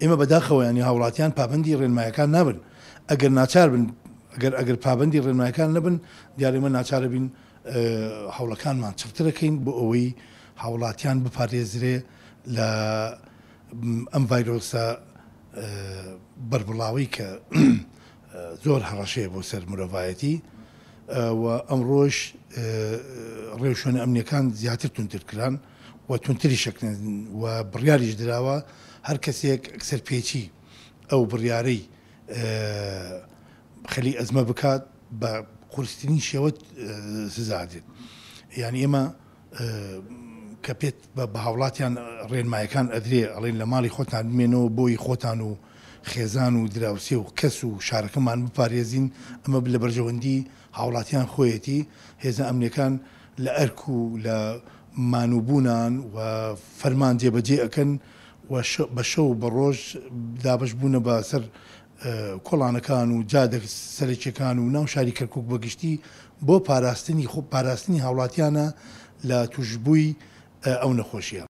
ئێمە بەداخەوە ینی هاوڵاتیان پابندی ڕێنمایەکان نابن ئەگەر ناچار بن ئەگەر پابندی ڕێنمایەکان نەبن دیارێمە ناچارە بین هەوڵەکانمان چڕترەکەین بۆ ئەوەی هاوڵاتیان بپارێزرێ لە ئەم ڤایرۆسە بەربڵاوی کە زۆر هەڕەشەیە بۆ سەر مرۆڤایەتی و ئەمڕۆژ ڕێوشێنە ئەمنیەکان زیاتر تونترکران و تونتری شەکرن و بڕیاریش درراوە هەر کەسێک سەرپێچی ئەو بڕیارەی خەلی ئەزمە بکات بە قورستنی شێوە سزادێت یعنی ئێمە کە پێت بە هاوڵاتیان ڕێنمایەکان ئەدرێ ئەڵێن لە ماڵی خۆتان بمێنەوە بۆی خۆتان و خێزان و دراوسێ و کەس و شارەکەمان بپارێزین ئەمە لە بەرژەوەندی هاوڵاتیان خۆیەتی هێزە ئەمنیەکان لە ئەرک و لە مانووبوونان و فەرمان جێبەجێ ئەەکەن بە شەو بە ڕۆژ دابش بوونە بە سەر کۆڵانەکان و جادە سەرچەکان و ناو شاری کەرکک بەگشتی بۆ پاراستنی هاوڵاتیانە لە توشببووی ئەو نەخۆشیە.